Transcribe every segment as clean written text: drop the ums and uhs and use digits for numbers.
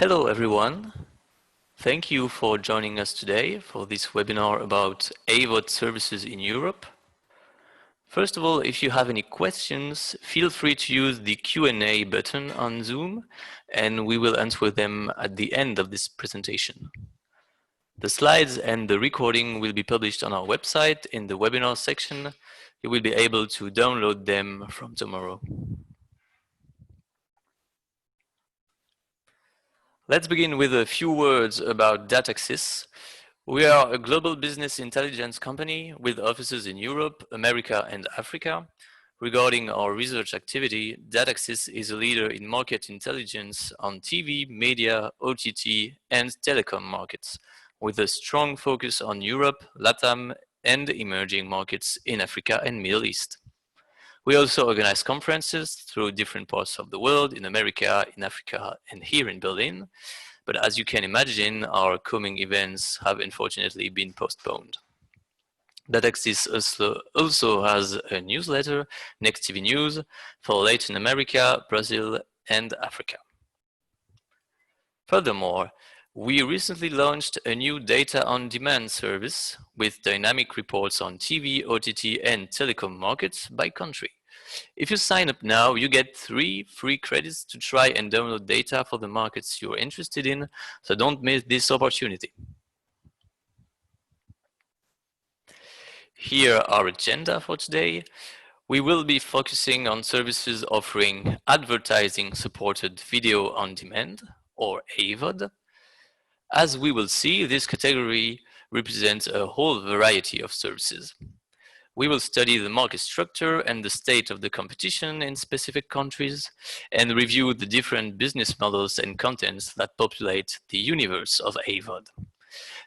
Hello everyone. Thank you for joining us today for this webinar about AVOD services in Europe. First of all, if you have any questions, feel free to use the Q&A button on Zoom and we will answer them at the end of this presentation. The slides and the recording will be published on our website in the webinar section. You will be able to download them from tomorrow. Let's begin with a few words about Dataxis. We are a global business intelligence company with offices in Europe, America, and Africa. Regarding our research activity, Dataxis is a leader in market intelligence on TV, media, OTT, and telecom markets, with a strong focus on Europe, LATAM, and emerging markets in Africa and Middle East. We also organize conferences through different parts of the world, in America, in Africa, and here in Berlin. But as you can imagine, our coming events have unfortunately been postponed. Dataxis also has a newsletter, Next TV News, for Latin America, Brazil, and Africa. Furthermore, we recently launched a new data-on-demand service with dynamic reports on TV, OTT, and telecom markets by country. If you sign up now, you get 3 free credits to try and download data for the markets you're interested in, so don't miss this opportunity. Here our agenda for today. We will be focusing on services offering advertising-supported video on demand, or AVOD. As we will see, this category represents a whole variety of services. We will study the market structure and the state of the competition in specific countries and review the different business models and contents that populate the universe of AVOD.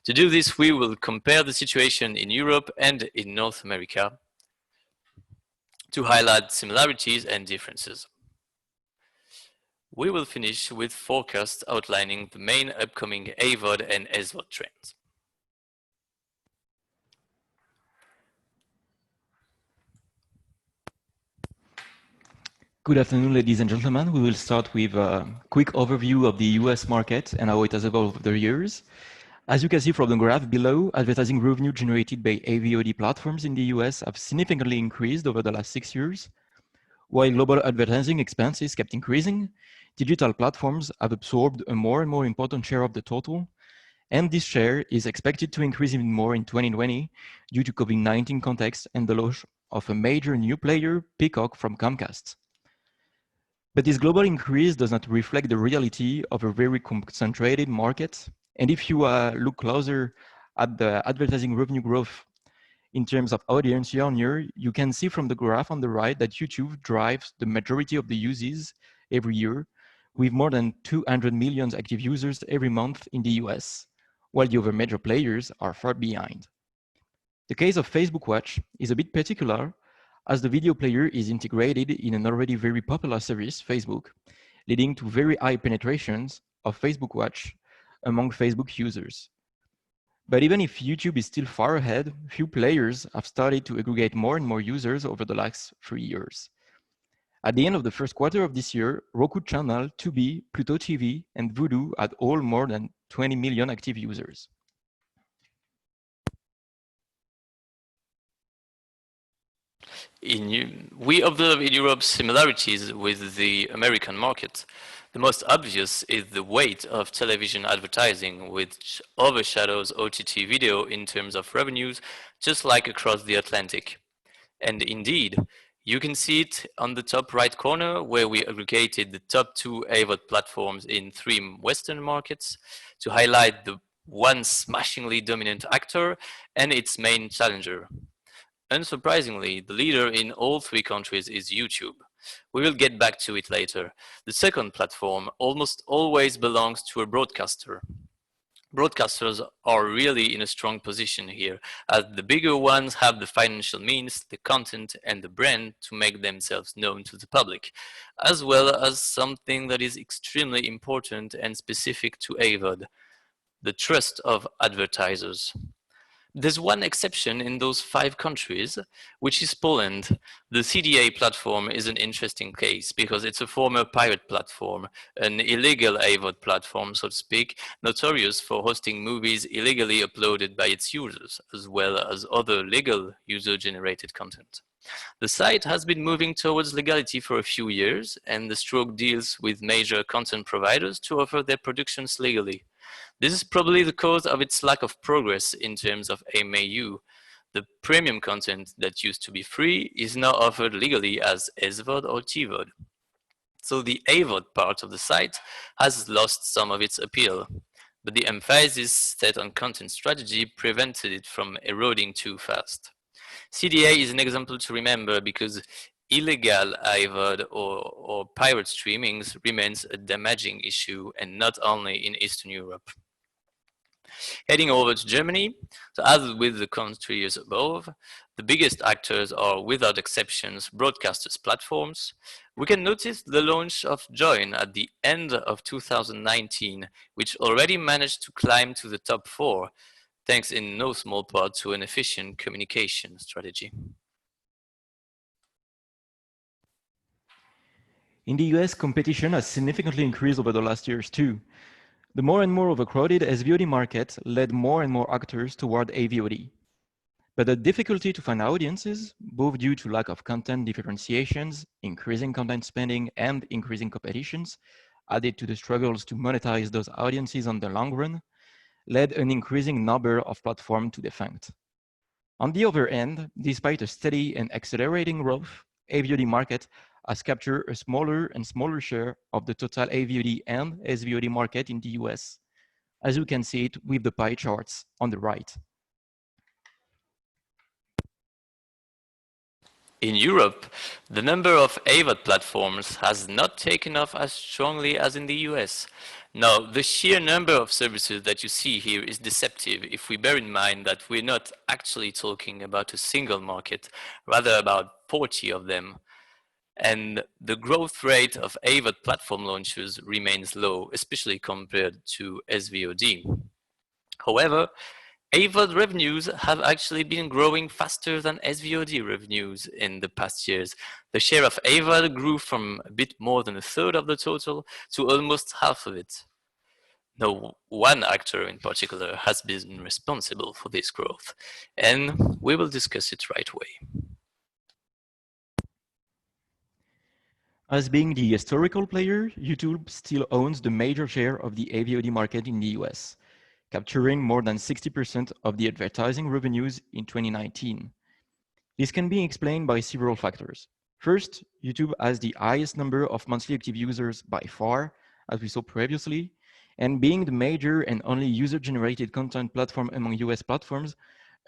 To do this, we will compare the situation in Europe and in North America to highlight similarities and differences. We will finish with forecasts outlining the main upcoming AVOD and SVOD trends. Good afternoon, ladies and gentlemen. We will start with a quick overview of the US market and how it has evolved over the years. As you can see from the graph below, advertising revenue generated by AVOD platforms in the US have significantly increased over the last 6 years. While global advertising expenses kept increasing, digital platforms have absorbed a more and more important share of the total, and this share is expected to increase even more in 2020 due to COVID-19 context and the launch of a major new player, Peacock from Comcast. But this global increase does not reflect the reality of a very concentrated market. And if you look closer at the advertising revenue growth in terms of audience year on year, you can see from the graph on the right that YouTube drives the majority of the uses every year, with more than 200 million active users every month in the US, while the other major players are far behind. The case of Facebook Watch is a bit particular, as the video player is integrated in an already very popular service, Facebook, leading to very high penetrations of Facebook Watch among Facebook users. But even if YouTube is still far ahead, few players have started to aggregate more and more users over the last 3 years. At the end of the first quarter of this year, Roku Channel, Tubi, Pluto TV, and Vudu had all more than 20 million active users. We observe in Europe similarities with the American market. The most obvious is the weight of television advertising, which overshadows OTT video in terms of revenues, just like across the Atlantic. And indeed, you can see it on the top right corner, where we aggregated the top 2 AVOD platforms in 3 Western markets to highlight the one smashingly dominant actor and its main challenger. Unsurprisingly, the leader in all 3 countries is YouTube. We will get back to it later. The second platform almost always belongs to a broadcaster. Broadcasters are really in a strong position here, as the bigger ones have the financial means, the content, and the brand to make themselves known to the public, as well as something that is extremely important and specific to AVOD, the trust of advertisers. There's one exception in those 5 countries, which is Poland. The CDA platform is an interesting case because it's a former pirate platform, an illegal AVOD platform, so to speak, notorious for hosting movies illegally uploaded by its users, as well as other legal user-generated content. The site has been moving towards legality for a few years, and the stroke deals with major content providers to offer their productions legally. This is probably the cause of its lack of progress in terms of MAU. The premium content that used to be free is now offered legally as SVOD or TVOD. So the AVOD part of the site has lost some of its appeal, but the emphasis set on content strategy prevented it from eroding too fast. CDA is an example to remember because illegal AVOD or pirate streamings remains a damaging issue, and not only in Eastern Europe. Heading over to Germany, so as with the countries above, the biggest actors are, without exceptions, broadcasters platforms. We can notice the launch of Join at the end of 2019, which already managed to climb to the top 4, thanks in no small part to an efficient communication strategy. In the US, competition has significantly increased over the last years too. The more and more overcrowded SVOD market led more and more actors toward AVOD. But the difficulty to find audiences, both due to lack of content differentiations, increasing content spending, and increasing competitions, added to the struggles to monetize those audiences on the long run, led an increasing number of platforms to defunct. On the other end, despite a steady and accelerating growth, AVOD market has captured a smaller and smaller share of the total AVOD and SVOD market in the US, as you can see it with the pie charts on the right. In Europe, the number of AVOD platforms has not taken off as strongly as in the US. Now, the sheer number of services that you see here is deceptive if we bear in mind that we're not actually talking about a single market, rather about 40 of them. And the growth rate of AVOD platform launches remains low, especially compared to SVOD. However, AVOD revenues have actually been growing faster than SVOD revenues in the past years. The share of AVOD grew from a bit more than a third of the total to almost half of it. No one actor in particular has been responsible for this growth, and we will discuss it right away. As being the historical player, YouTube still owns the major share of the AVOD market in the US, capturing more than 60% of the advertising revenues in 2019. This can be explained by several factors. First, YouTube has the highest number of monthly active users by far, as we saw previously, and being the major and only user-generated content platform among US platforms,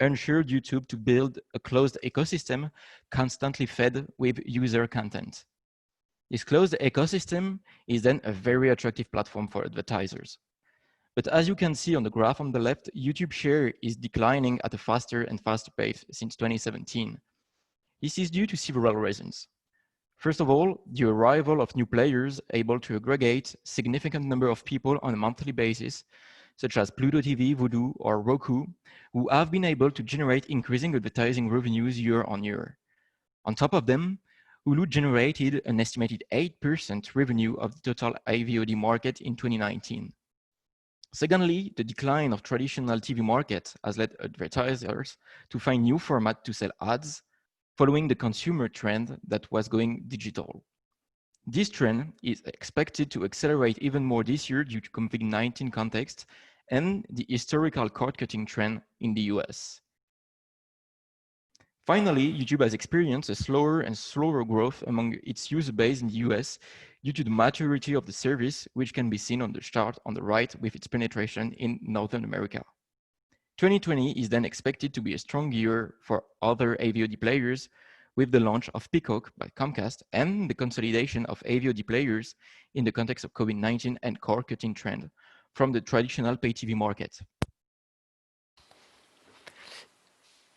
ensured YouTube to build a closed ecosystem constantly fed with user content. This closed ecosystem is then a very attractive platform for advertisers. But as you can see on the graph on the left, YouTube share is declining at a faster and faster pace since 2017. This is due to several reasons. First of all, the arrival of new players able to aggregate significant number of people on a monthly basis, such as Pluto TV, Vudu, or Roku, who have been able to generate increasing advertising revenues year on year. On top of them, Hulu generated an estimated 8% revenue of the total AVOD market in 2019. Secondly, the decline of traditional TV market has led advertisers to find new formats to sell ads, following the consumer trend that was going digital. This trend is expected to accelerate even more this year due to COVID-19 context and the historical cord-cutting trend in the US. Finally, YouTube has experienced a slower and slower growth among its user base in the US due to the maturity of the service, which can be seen on the chart on the right with its penetration in Northern America. 2020 is then expected to be a strong year for other AVOD players with the launch of Peacock by Comcast and the consolidation of AVOD players in the context of COVID-19 and cord-cutting trend from the traditional pay TV market.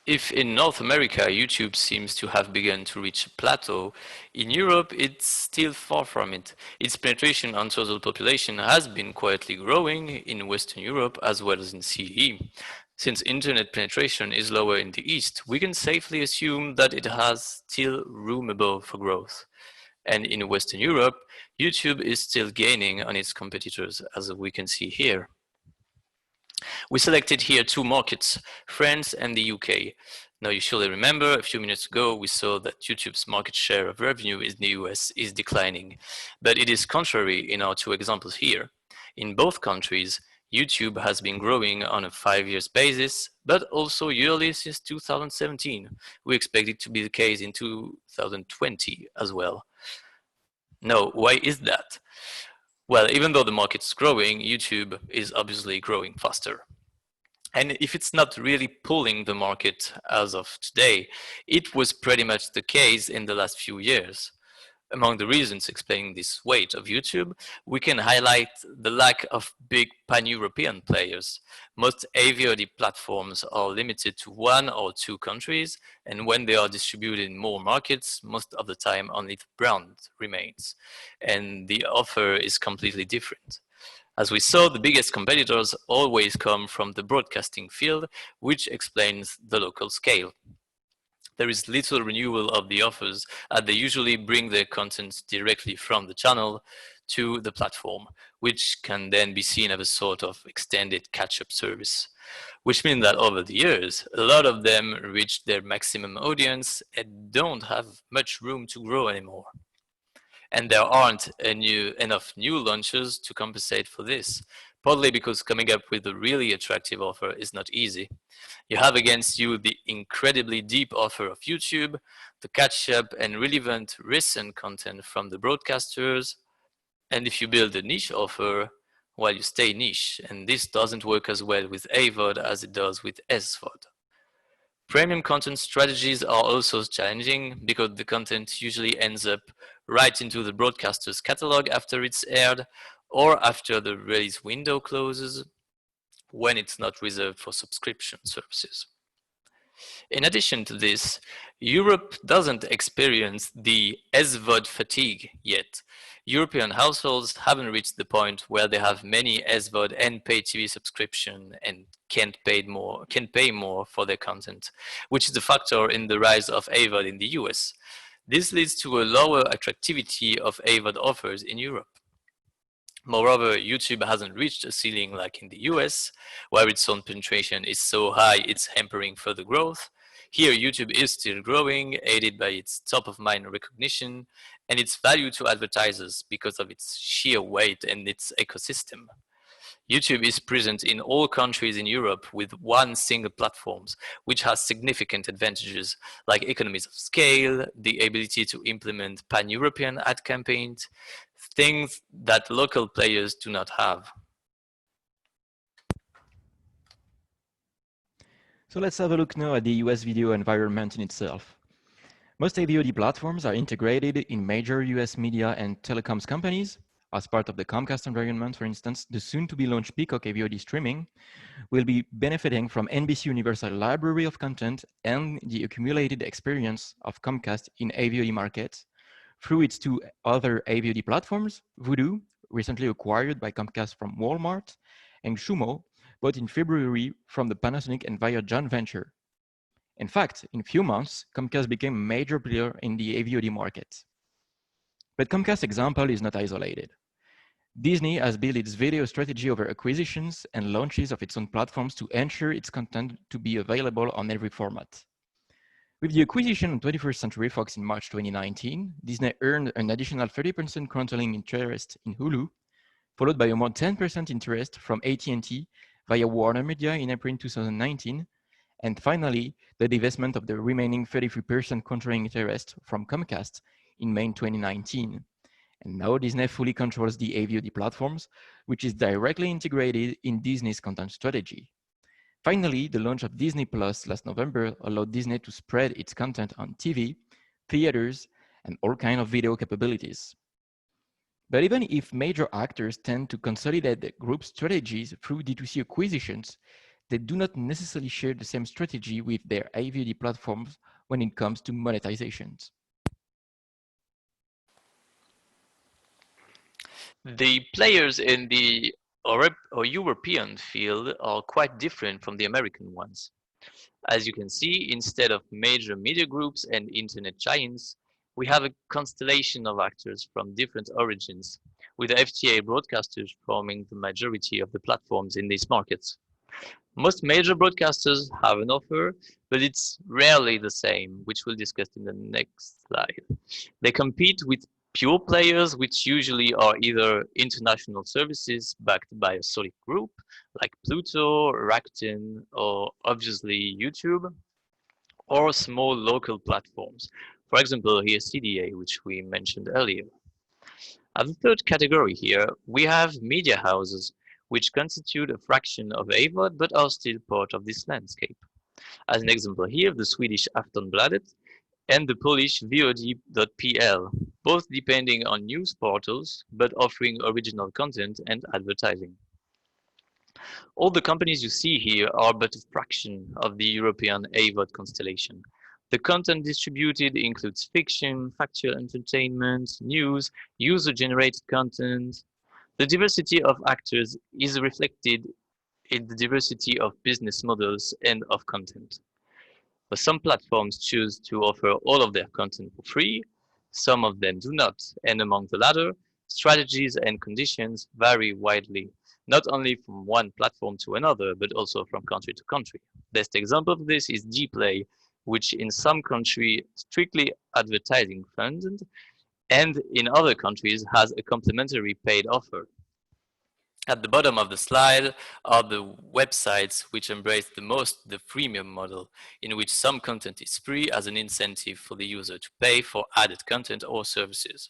If in North America, YouTube seems to have begun to reach a plateau, in Europe it's still far from it. Its penetration on total population has been quietly growing in Western Europe as well as in CE. Since internet penetration is lower in the East, we can safely assume that it has still room above for growth. And in Western Europe, YouTube is still gaining on its competitors, as we can see here. We selected here two markets, France and the UK. Now you surely remember a few minutes ago we saw that YouTube's market share of revenue in the US is declining, but it is contrary in our two examples here. In both countries, YouTube has been growing on a 5 year basis, but also yearly since 2017. We expect it to be the case in 2020 as well. Now, why is that? Well, even though the market is growing, YouTube is obviously growing faster. And if it's not really pulling the market as of today, it was pretty much the case in the last few years. Among the reasons explaining this weight of YouTube, we can highlight the lack of big pan-European players. Most AVOD platforms are limited to one or two countries, and when they are distributed in more markets, most of the time only the brand remains, and the offer is completely different. As we saw, the biggest competitors always come from the broadcasting field, which explains the local scale. There is little renewal of the offers, as they usually bring their content directly from the channel to the platform, which can then be seen as a sort of extended catch-up service. Which means that over the years, a lot of them reach their maximum audience and don't have much room to grow anymore. And there aren't enough new launches to compensate for this, partly because coming up with a really attractive offer is not easy. You have against you the incredibly deep offer of YouTube, the catch-up and relevant recent content from the broadcasters, and if you build a niche offer, well, you stay niche, and this doesn't work as well with AVOD as it does with SVOD. Premium content strategies are also challenging because the content usually ends up right into the broadcaster's catalog after it's aired or after the release window closes, when it's not reserved for subscription services. In addition to this, Europe doesn't experience the SVOD fatigue yet. European households haven't reached the point where they have many SVOD and pay TV subscription and can pay more for their content, which is a factor in the rise of AVOD in the US. This leads to a lower attractivity of AVOD offers in Europe. Moreover, YouTube hasn't reached a ceiling like in the US, where its own penetration is so high it's hampering further growth. Here, YouTube is still growing, aided by its top-of-mind recognition and its value to advertisers because of its sheer weight and its ecosystem. YouTube is present in all countries in Europe with one single platform, which has significant advantages like economies of scale, the ability to implement pan-European ad campaigns, things that local players do not have. So let's have a look now at the US video environment in itself. Most AVOD platforms are integrated in major US media and telecoms companies. As part of the Comcast environment, for instance, the soon-to-be launched Peacock AVOD streaming will be benefiting from NBC Universal library of content and the accumulated experience of Comcast in AVOD markets through its two other AVOD platforms, Vudu, recently acquired by Comcast from Walmart, and Xumo, bought in February from the Panasonic and Via joint venture. In fact, in a few months, Comcast became a major player in the AVOD market. But Comcast's example is not isolated. Disney has built its video strategy over acquisitions and launches of its own platforms to ensure its content to be available on every format. With the acquisition of 21st Century Fox in March 2019, Disney earned an additional 30% controlling interest in Hulu, followed by a more 10% interest from AT&T via Warner Media in April 2019, and finally, the divestment of the remaining 33% controlling interest from Comcast in May 2019. And now Disney fully controls the AVOD platforms, which is directly integrated in Disney's content strategy. Finally, the launch of Disney Plus last November allowed Disney to spread its content on TV, theaters, and all kinds of video capabilities. But even if major actors tend to consolidate the group strategies through D2C acquisitions, they do not necessarily share the same strategy with their AVOD platforms when it comes to monetizations. The players in the Our European field are quite different from the American ones. As you can see, instead of major media groups and internet giants, we have a constellation of actors from different origins, with FTA broadcasters forming the majority of the platforms in these markets. Most major broadcasters have an offer, but it's rarely the same, which we'll discuss in the next slide. They compete with pure players, which usually are either international services backed by a solid group, like Pluto, Rakuten, or obviously YouTube, or small local platforms. For example, here CDA, which we mentioned earlier. As a third category here, we have media houses, which constitute a fraction of AVOD but are still part of this landscape. As an example here, the Swedish Aftonbladet and the Polish VOD.pl, both depending on news portals but offering original content and advertising. All the companies you see here are but a fraction of the European AVOD constellation. The content distributed includes fiction, factual entertainment, news, user-generated content. The diversity of actors is reflected in the diversity of business models and of content. But some platforms choose to offer all of their content for free, some of them do not, and among the latter, strategies and conditions vary widely, not only from one platform to another, but also from country to country. Best example of this is Gplay, which in some countries strictly advertising funded, and in other countries has a complementary paid offer. At the bottom of the slide are the websites which embrace the most the freemium model, in which some content is free as an incentive for the user to pay for added content or services.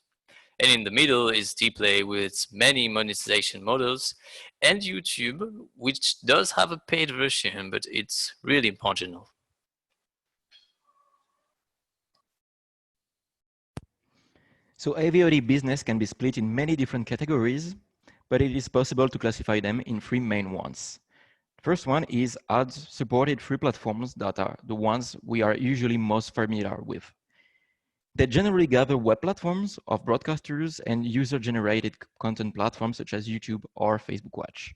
And in the middle is Dplay with its many monetization models, and YouTube, which does have a paid version, but it's really marginal. So AVOD business can be split in many different categories, but it is possible to classify them in three main ones. First one is ads-supported free platforms that are the ones we are usually most familiar with. They generally gather web platforms of broadcasters and user-generated content platforms such as YouTube or Facebook Watch.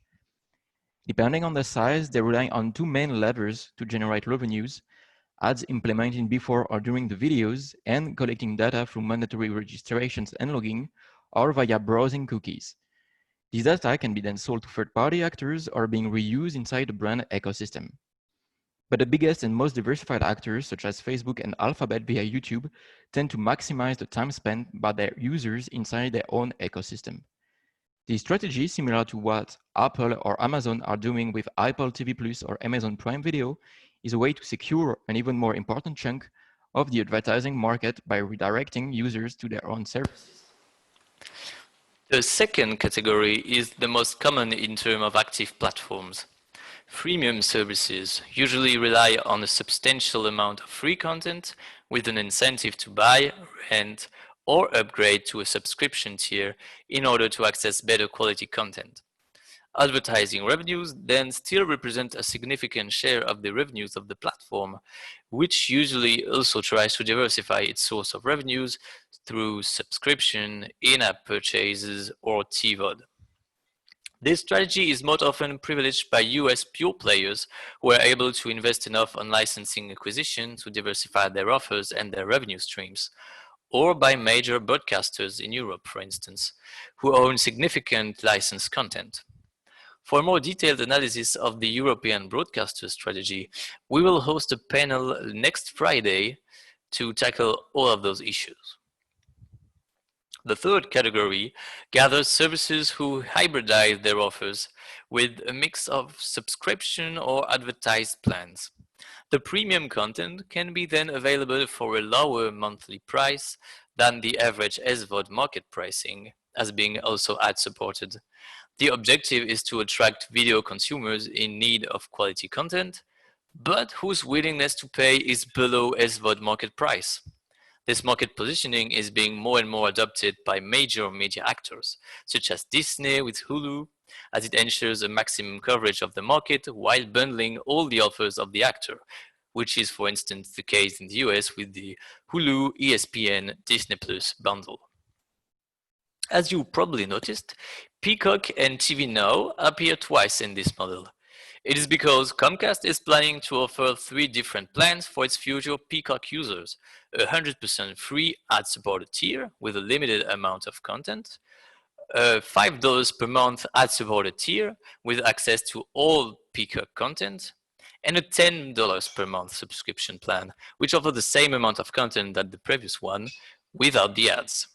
Depending on the size, they rely on two main levers to generate revenues: ads implemented before or during the videos, and collecting data through mandatory registrations and logging, or via browsing cookies. These data can be then sold to third-party actors or being reused inside the brand ecosystem. But the biggest and most diversified actors, such as Facebook and Alphabet via YouTube, tend to maximize the time spent by their users inside their own ecosystem. This strategy, similar to what Apple or Amazon are doing with Apple TV Plus or Amazon Prime Video, is a way to secure an even more important chunk of the advertising market by redirecting users to their own services. The second category is the most common in terms of active platforms. Freemium services usually rely on a substantial amount of free content with an incentive to buy, rent, or upgrade to a subscription tier in order to access better quality content. Advertising revenues then still represent a significant share of the revenues of the platform, which usually also tries to diversify its source of revenues through subscription, in-app purchases, or TVOD. This strategy is most often privileged by US pure players who are able to invest enough on licensing acquisition to diversify their offers and their revenue streams, or by major broadcasters in Europe, for instance, who own significant licensed content. For a more detailed analysis of the European broadcaster strategy, we will host a panel next Friday to tackle all of those issues. The third category gathers services who hybridize their offers with a mix of subscription or advertised plans. The premium content can be then available for a lower monthly price than the average SVOD market pricing, as being also ad-supported. The objective is to attract video consumers in need of quality content, but whose willingness to pay is below SVOD market price. This market positioning is being more and more adopted by major media actors, such as Disney with Hulu, as it ensures a maximum coverage of the market while bundling all the offers of the actor, which is, for instance, the case in the US with the Hulu, ESPN, Disney Plus bundle. As you probably noticed, Peacock and TV Now appear twice in this model. It is because Comcast is planning to offer 3 different plans for its future Peacock users: a 100% free ad-supported tier with a limited amount of content, a $5 per month ad-supported tier with access to all Peacock content, and a $10 per month subscription plan, which offers the same amount of content that the previous one without the ads.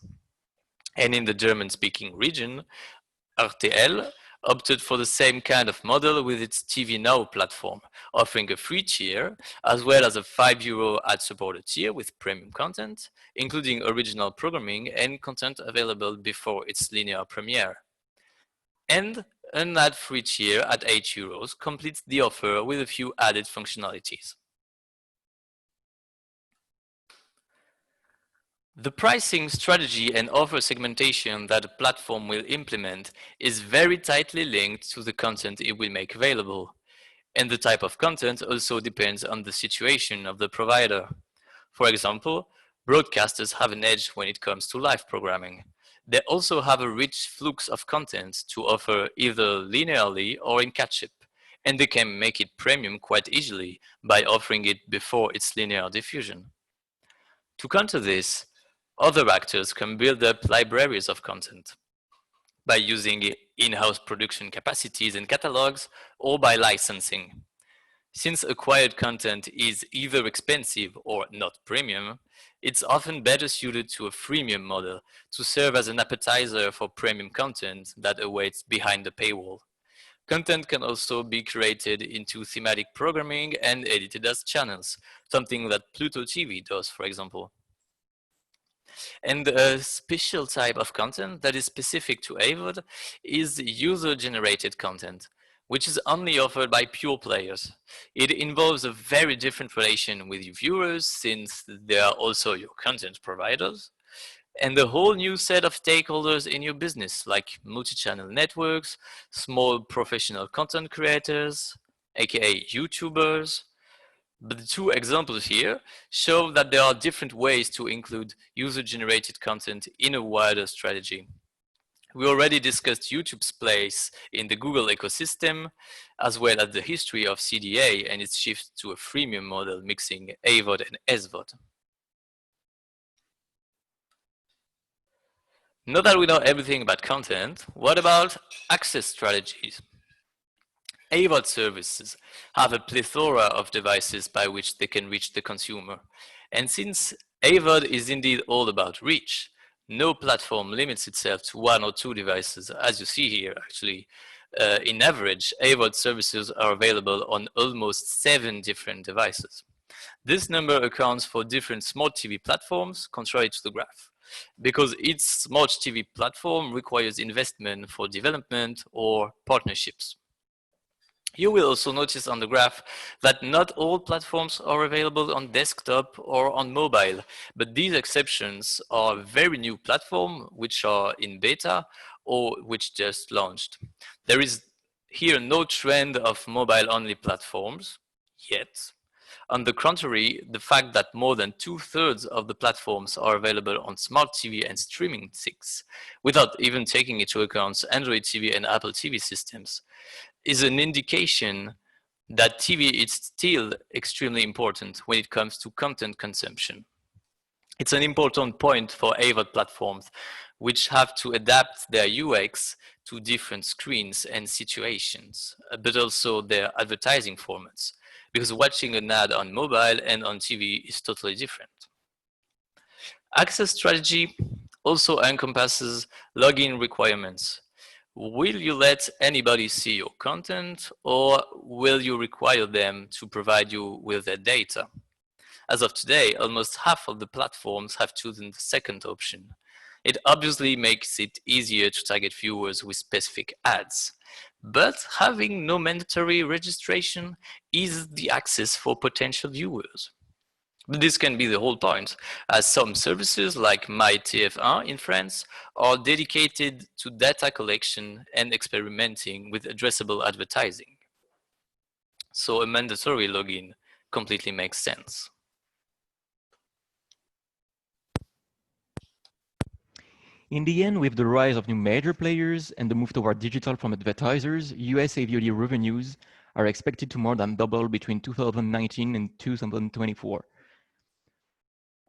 And in the German-speaking region, RTL opted for the same kind of model with its TV Now platform, offering a free tier as well as a €5 ad-supported tier with premium content, including original programming and content available before its linear premiere. And an ad-free tier at €8 completes the offer with a few added functionalities. The pricing strategy and offer segmentation that a platform will implement is very tightly linked to the content it will make available. And the type of content also depends on the situation of the provider. For example, broadcasters have an edge when it comes to live programming. They also have a rich flux of content to offer either linearly or in catch-up, and they can make it premium quite easily by offering it before its linear diffusion. To counter this, other actors can build up libraries of content by using in-house production capacities and catalogs or by licensing. Since acquired content is either expensive or not premium, it's often better suited to a freemium model to serve as an appetizer for premium content that awaits behind the paywall. Content can also be created into thematic programming and edited as channels, something that Pluto TV does, for example. And a special type of content that is specific to AVOD is user-generated content, which is only offered by pure players. It involves a very different relation with your viewers, since they are also your content providers, and a whole new set of stakeholders in your business, like multi-channel networks, small professional content creators, aka YouTubers. But the 2 examples here show that there are different ways to include user-generated content in a wider strategy. We already discussed YouTube's place in the Google ecosystem, as well as the history of CDA and its shift to a freemium model mixing AVOD and SVOD. Now that we know everything about content, what about access strategies? AVOD services have a plethora of devices by which they can reach the consumer. And since AVOD is indeed all about reach, no platform limits itself to 1 or 2 devices, as you see here actually. In average, AVOD services are available on almost 7 different devices. This number accounts for different smart TV platforms, contrary to the graph, because each smart TV platform requires investment for development or partnerships. You will also notice on the graph that not all platforms are available on desktop or on mobile, but these exceptions are very new platforms which are in beta or which just launched. There is here no trend of mobile-only platforms yet. On the contrary, the fact that more than 2/3 of the platforms are available on smart TV and streaming sticks, without even taking into account Android TV and Apple TV systems, is an indication that TV is still extremely important when it comes to content consumption. It's an important point for AVOD platforms, which have to adapt their UX to different screens and situations, but also their advertising formats, because watching an ad on mobile and on TV is totally different. Access strategy also encompasses login requirements. Will you let anybody see your content, or will you require them to provide you with their data? As of today, almost half of the platforms have chosen the second option. It obviously makes it easier to target viewers with specific ads. But having no mandatory registration eases the access for potential viewers. But this can be the whole point, as some services like MyTF1 in France are dedicated to data collection and experimenting with addressable advertising. So a mandatory login completely makes sense. In the end, with the rise of new major players and the move toward digital from advertisers, US AVOD revenues are expected to more than double between 2019 and 2024.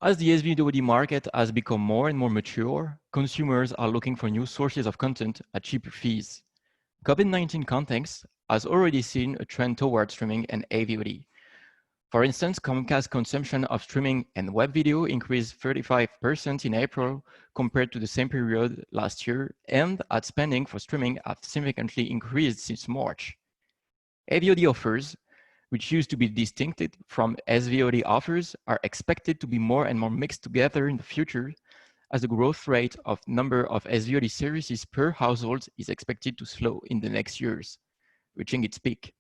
As the SVOD market has become more and more mature, consumers are looking for new sources of content at cheaper fees. COVID-19 context has already seen a trend toward streaming and AVOD. For instance, Comcast consumption of streaming and web video increased 35% in April compared to the same period last year, and ad spending for streaming have significantly increased since March. AVOD offers, which used to be distincted from SVOD offers, are expected to be more and more mixed together in the future, as the growth rate of number of SVOD services per household is expected to slow in the next years, reaching its peak.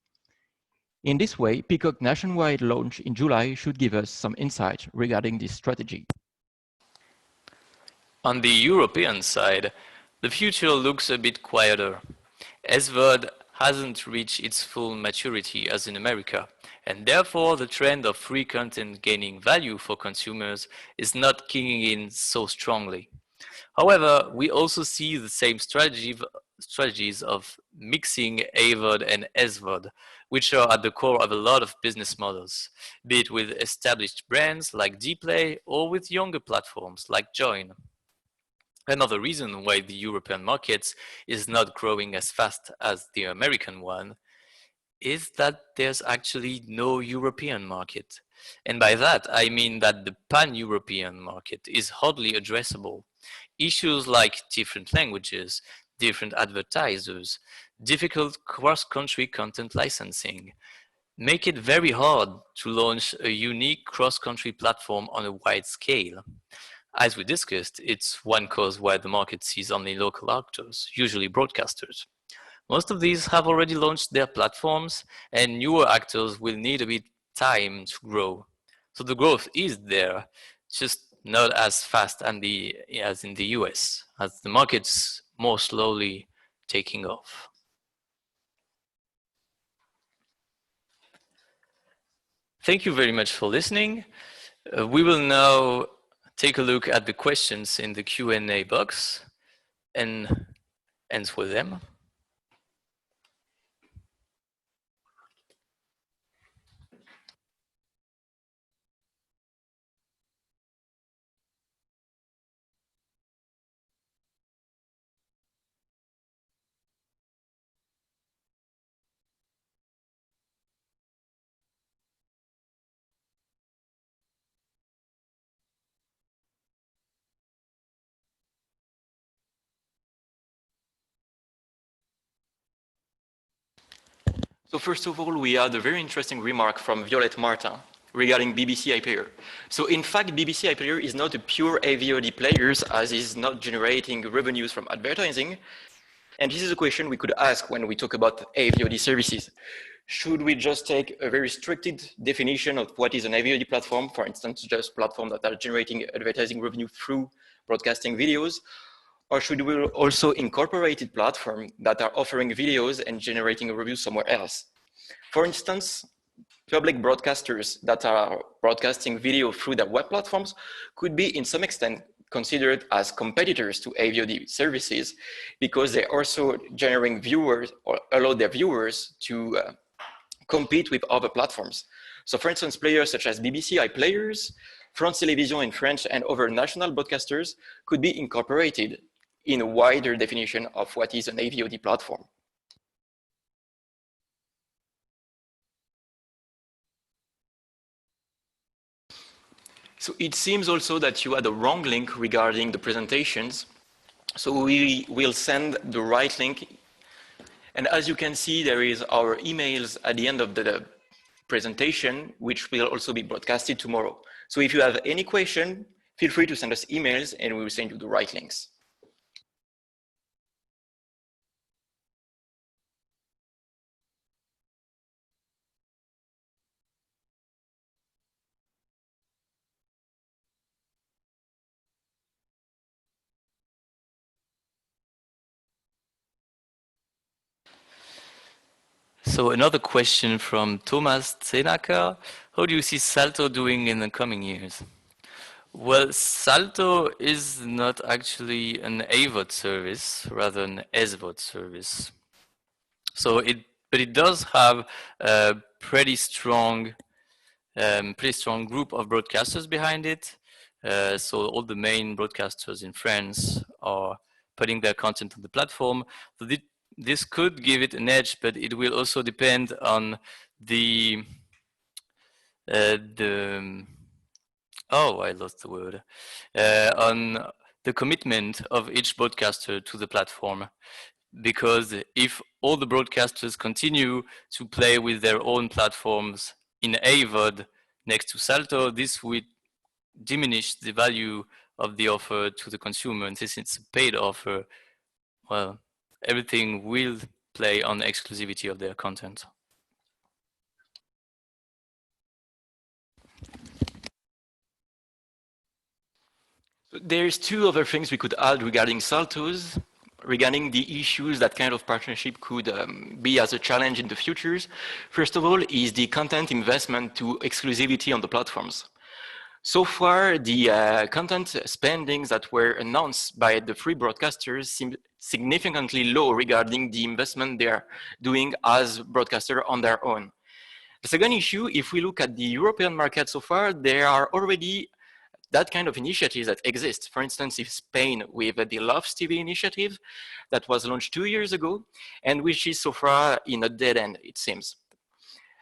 In this way, Peacock nationwide launch in July should give us some insight regarding this strategy. On the European side, the future looks a bit quieter. SVOD hasn't reached its full maturity as in America, and therefore the trend of free content gaining value for consumers is not kicking in so strongly. However, we also see the same strategies of mixing AVOD and SVOD, which are at the core of a lot of business models, be it with established brands like Dplay or with younger platforms like Join. Another reason why the European market is not growing as fast as the American one is that there's actually no European market. And by that, I mean that the pan-European market is hardly addressable. Issues like different languages, different advertisers, difficult cross-country content licensing make it very hard to launch a unique cross-country platform on a wide scale. As we discussed, it's one cause why the market sees only local actors, usually broadcasters. Most of these have already launched their platforms, and newer actors will need a bit time to grow. So the growth is there, just not as fast as in the US, as the market's more slowly taking off. Thank you very much for listening. We will now take a look at the questions in the Q&A box and answer them. So first of all, we had a very interesting remark from Violette Martin regarding BBC iPlayer. So in fact, BBC iPlayer is not a pure AVOD player as is not generating revenues from advertising. And this is a question we could ask when we talk about AVOD services. Should we just take a very restricted definition of what is an AVOD platform, for instance, just platforms that are generating advertising revenue through broadcasting videos? Or should we also incorporate platforms that are offering videos and generating a review somewhere else? For instance, public broadcasters that are broadcasting video through their web platforms could be in some extent considered as competitors to AVOD services because they're also generating viewers or allow their viewers to compete with other platforms. So for instance, players such as BBC iPlayers, France Télévisions in French, and other national broadcasters could be incorporated in a wider definition of what is an AVOD platform. So it seems also that you had a wrong link regarding the presentations. So we will send the right link. And as you can see, there is our emails at the end of the presentation, which will also be broadcasted tomorrow. So if you have any question, feel free to send us emails and we will send you the right links. So another question from Thomas Tsenaka. How do you see Salto doing in the coming years? Well, Salto is not actually an AVOD service, rather an SVOD service. So but it does have a pretty strong group of broadcasters behind it. So all the main broadcasters in France are putting their content on the platform. So this could give it an edge, but it will also depend on the the oh, I lost the word, on the commitment of each broadcaster to the platform. Because if all the broadcasters continue to play with their own platforms in AVOD next to Salto, this would diminish the value of the offer to the consumer. And since it's a paid offer, well, everything will play on the exclusivity of their content. There's two other things we could add regarding Saltos, regarding the issues that kind of partnership could be as a challenge in the futures. First of all is the content investment to exclusivity on the platforms. So far, the content spendings that were announced by the free broadcasters seem significantly low regarding the investment they are doing as broadcaster on their own. The second issue, if we look at the European market so far, there are already that kind of initiatives that exist. For instance, in Spain, we have the Loves TV initiative that was launched 2 years ago, and which is so far in a dead end, it seems.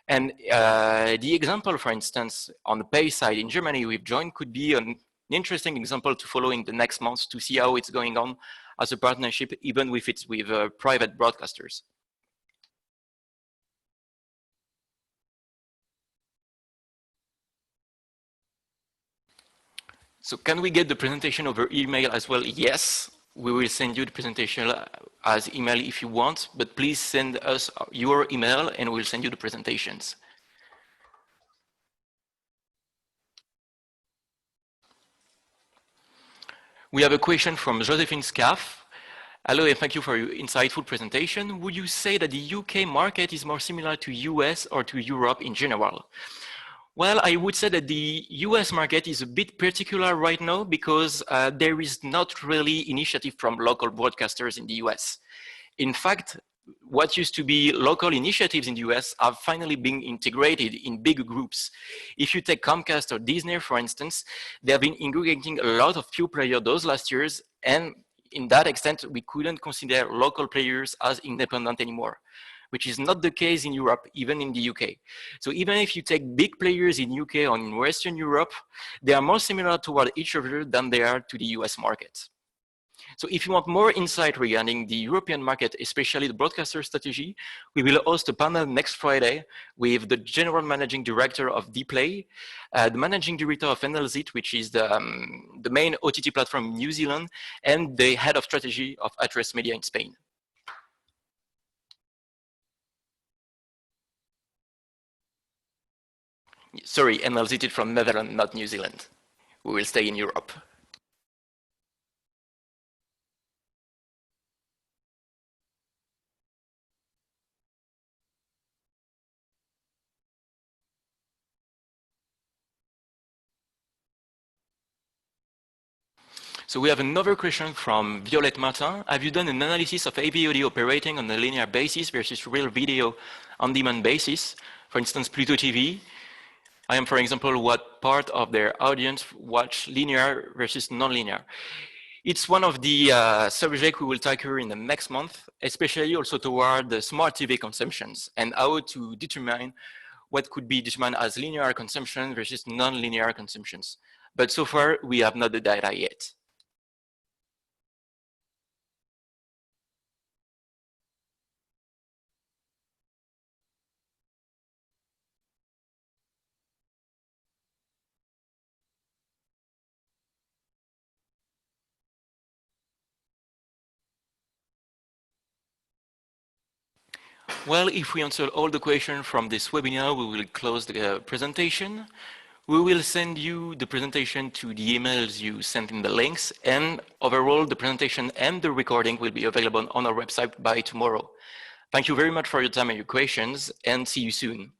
And the example, for instance, on the pay side in Germany we've joined could be an interesting example to follow in the next months to see how it's going on as a partnership, even if it's with private broadcasters. So can we get the presentation over email as well? Yes, we will send you the presentation as email if you want, but please send us your email and we'll send you the presentations. We have a question from Josephine Scaff. Hello, and thank you for your insightful presentation. Would you say that the UK market is more similar to US or to Europe in general? Well, I would say that the US market is a bit particular right now because there is not really initiative from local broadcasters in the US. In fact, what used to be local initiatives in the US have finally been integrated in big groups. If you take Comcast or Disney, for instance, they have been aggregating a lot of few players those last years, and in that extent, we couldn't consider local players as independent anymore, which is not the case in Europe, even in the UK. So even if you take big players in UK or in Western Europe, they are more similar toward each other than they are to the US market. So if you want more insight regarding the European market, especially the broadcaster strategy, we will host a panel next Friday with the General Managing Director of Dplay, the Managing Director of NLZit, which is the main OTT platform in New Zealand, and the Head of Strategy of Address Media in Spain. Sorry, NLZit from Netherlands, not New Zealand. We will stay in Europe. So we have another question from Violette Martin. Have you done an analysis of AVOD operating on a linear basis versus real video on-demand basis? For instance, Pluto TV. I am, for example, what part of their audience watch linear versus non-linear. It's one of the subjects we will tackle in the next month, especially also toward the smart TV consumptions and how to determine what could be determined as linear consumption versus non-linear consumptions. But so far, we have not the data yet. Well, if we answer all the questions from this webinar, we will close the presentation. We will send you the presentation to the emails you sent in the links, and overall, the presentation and the recording will be available on our website by tomorrow. Thank you very much for your time and your questions, and see you soon.